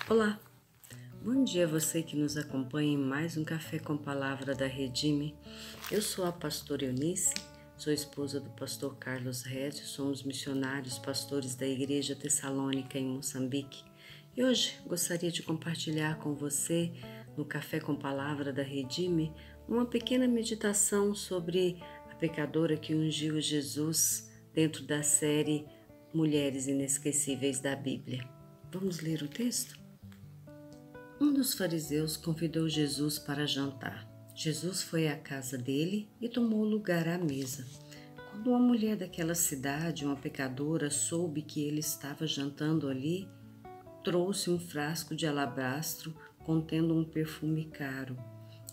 Olá, bom dia a você que nos acompanha em mais um Café com Palavra da Redime. Eu sou a pastora Eunice, sou esposa do pastor Carlos Rézio, somos missionários pastores da Igreja Tessalônica em Moçambique e hoje gostaria de compartilhar com você, no Café com Palavra da Redime, uma pequena meditação sobre a pecadora que ungiu Jesus dentro da série Mulheres Inesquecíveis da Bíblia. Vamos ler o texto? Um dos fariseus convidou Jesus para jantar. Jesus foi à casa dele e tomou lugar à mesa. Quando uma mulher daquela cidade, uma pecadora, soube que ele estava jantando ali, trouxe um frasco de alabastro contendo um perfume caro.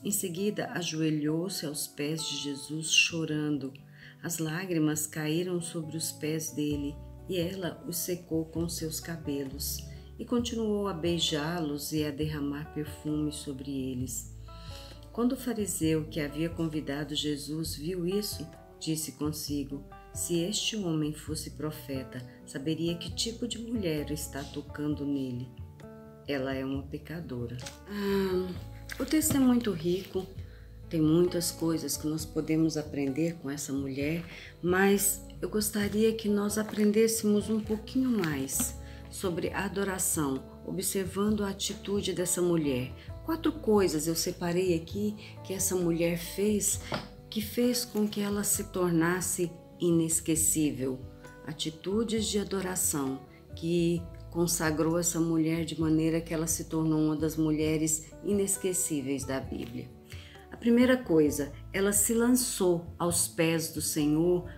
Em seguida, ajoelhou-se aos pés de Jesus, chorando. As lágrimas caíram sobre os pés dele e ela os secou com seus cabelos. E continuou a beijá-los e a derramar perfume sobre eles. Quando o fariseu que havia convidado Jesus viu isso, disse consigo: se este homem fosse profeta, saberia que tipo de mulher está tocando nele. Ela é uma pecadora. O texto é muito rico, tem muitas coisas que nós podemos aprender com essa mulher, mas eu gostaria que nós aprendêssemos um pouquinho mais sobre a adoração, observando a atitude dessa mulher. 4 coisas eu separei aqui que essa mulher fez, que fez com que ela se tornasse inesquecível. Atitudes de adoração que consagrou essa mulher de maneira que ela se tornou uma das mulheres inesquecíveis da Bíblia. A primeira coisa, ela se lançou aos pés do Senhor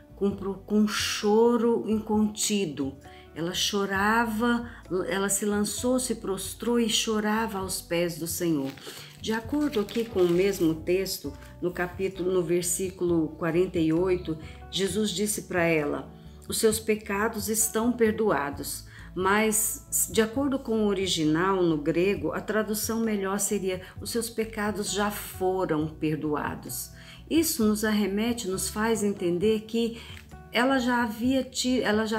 com choro incontido. Ela chorava, ela se lançou, se prostrou e chorava aos pés do Senhor. De acordo aqui com o mesmo texto, no versículo 48, Jesus disse para ela: os seus pecados estão perdoados. Mas, de acordo com o original, no grego, a tradução melhor seria: os seus pecados já foram perdoados. Isso nos arremete, nos faz entender que ela já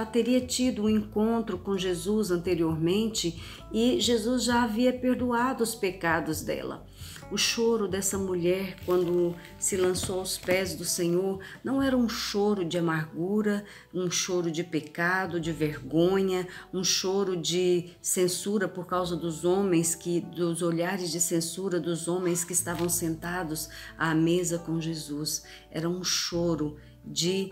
teria tido um encontro com Jesus anteriormente e Jesus já havia perdoado os pecados dela. O choro dessa mulher, quando se lançou aos pés do Senhor, não era um choro de amargura, um choro de pecado, de vergonha, um choro de censura por causa dos olhares de censura dos homens que estavam sentados à mesa com Jesus. Era um choro de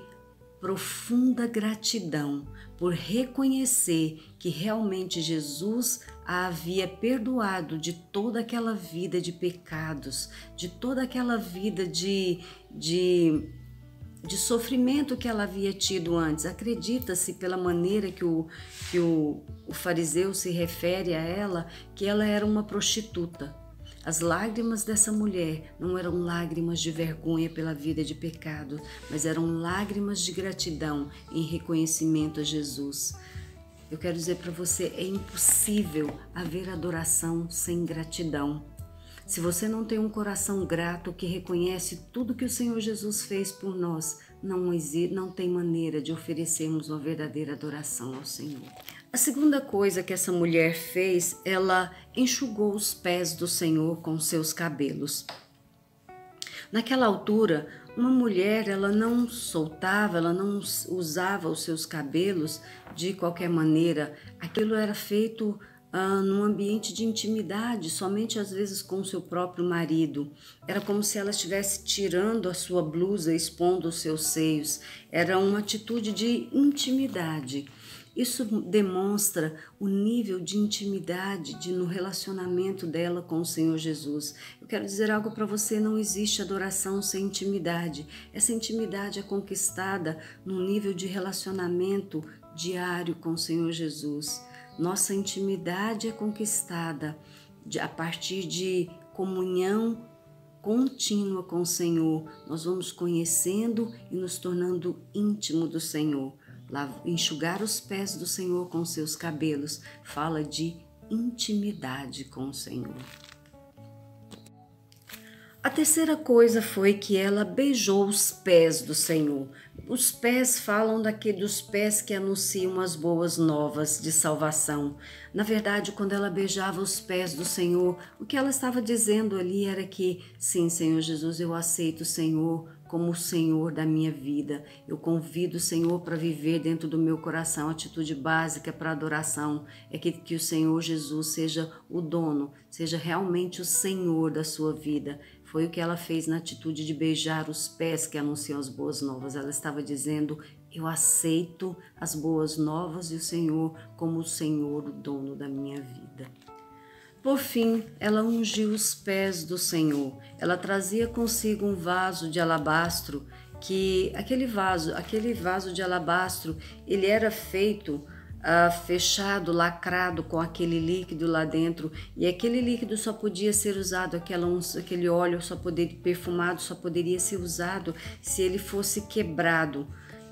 profunda gratidão por reconhecer que realmente Jesus a havia perdoado de toda aquela vida de pecados, de toda aquela vida de sofrimento que ela havia tido antes. Acredita-se, pela maneira que o fariseu se refere a ela, que ela era uma prostituta. As lágrimas dessa mulher não eram lágrimas de vergonha pela vida de pecado, mas eram lágrimas de gratidão em reconhecimento a Jesus. Eu quero dizer para você, é impossível haver adoração sem gratidão. Se você não tem um coração grato que reconhece tudo que o Senhor Jesus fez por nós, não tem maneira de oferecermos uma verdadeira adoração ao Senhor. A segunda coisa que essa mulher fez, ela enxugou os pés do Senhor com seus cabelos. Naquela altura, uma mulher, ela não soltava, ela não usava os seus cabelos de qualquer maneira. Aquilo era feito num ambiente de intimidade, somente às vezes com o seu próprio marido. Era como se ela estivesse tirando a sua blusa, expondo os seus seios. Era uma atitude de intimidade. Isso demonstra o nível de intimidade no relacionamento dela com o Senhor Jesus. Eu quero dizer algo para você: não existe adoração sem intimidade. Essa intimidade é conquistada num nível de relacionamento diário com o Senhor Jesus. Nossa intimidade é conquistada a partir de comunhão contínua com o Senhor. Nós vamos conhecendo e nos tornando íntimo do Senhor. Enxugar os pés do Senhor com seus cabelos fala de intimidade com o Senhor. A terceira coisa foi que ela beijou os pés do Senhor. Os pés falam dos pés que anunciam as boas novas de salvação. Na verdade, quando ela beijava os pés do Senhor, o que ela estava dizendo ali era que, sim, Senhor Jesus, eu aceito o Senhor como o Senhor da minha vida. Eu convido o Senhor para viver dentro do meu coração. A atitude básica para adoração é que o Senhor Jesus seja o dono, seja realmente o Senhor da sua vida. Foi o que ela fez na atitude de beijar os pés que anunciam as boas novas. Ela estava dizendo: eu aceito as boas novas e o Senhor como o Senhor, o dono da minha vida. Por fim, ela ungiu os pés do Senhor. Ela trazia consigo um vaso de alabastro, que aquele vaso de alabastro, ele era feito fechado, lacrado com aquele líquido lá dentro, e aquele líquido só podia ser usado, aquele óleo perfumado só poderia ser usado se ele fosse quebrado,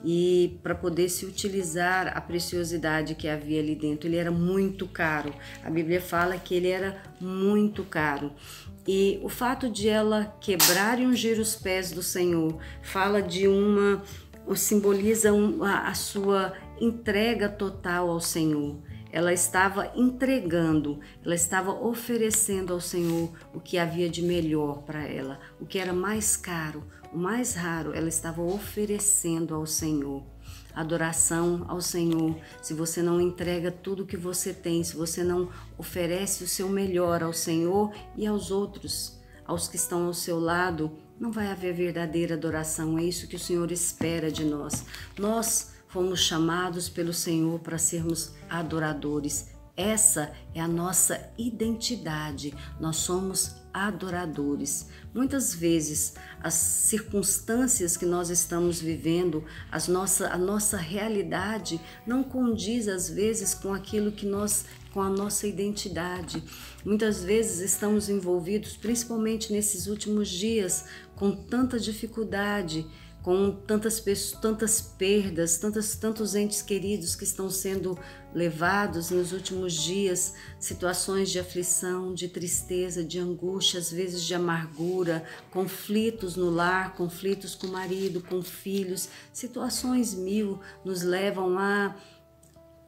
e para poder se utilizar a preciosidade que havia ali dentro. Ele era muito caro. A Bíblia fala que ele era muito caro. E o fato de ela quebrar e ungir os pés do Senhor simboliza a sua entrega total ao Senhor. Ela estava entregando, ela estava oferecendo ao Senhor o que havia de melhor para ela, o que era mais caro, o mais raro, ela estava oferecendo ao Senhor. Adoração ao Senhor. Se você não entrega tudo o que você tem, se você não oferece o seu melhor ao Senhor e aos outros, aos que estão ao seu lado, não vai haver verdadeira adoração. É isso que o Senhor espera de nós. Nós fomos chamados pelo Senhor para sermos adoradores. Essa é a nossa identidade. Nós somos adoradores. Muitas vezes as circunstâncias que nós estamos vivendo, a nossa realidade não condiz às vezes com aquilo com a nossa identidade. Muitas vezes estamos envolvidos, principalmente nesses últimos dias, com tanta dificuldade, com tantas perdas, tantos entes queridos que estão sendo levados nos últimos dias, situações de aflição, de tristeza, de angústia, às vezes de amargura, conflitos no lar, conflitos com o marido, com filhos, situações mil nos levam a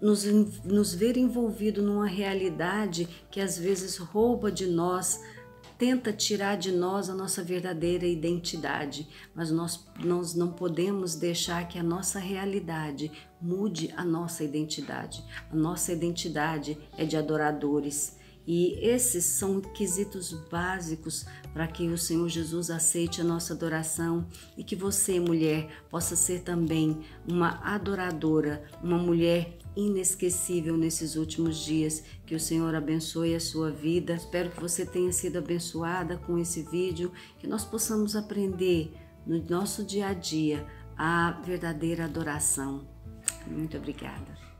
nos ver envolvido numa realidade que às vezes rouba de nós, tenta tirar de nós a nossa verdadeira identidade, mas nós não podemos deixar que a nossa realidade mude a nossa identidade. A nossa identidade é de adoradores. E esses são quesitos básicos para que o Senhor Jesus aceite a nossa adoração e que você, mulher, possa ser também uma adoradora, uma mulher inesquecível nesses últimos dias. Que o Senhor abençoe a sua vida. Espero que você tenha sido abençoada com esse vídeo, que nós possamos aprender no nosso dia a dia a verdadeira adoração. Muito obrigada.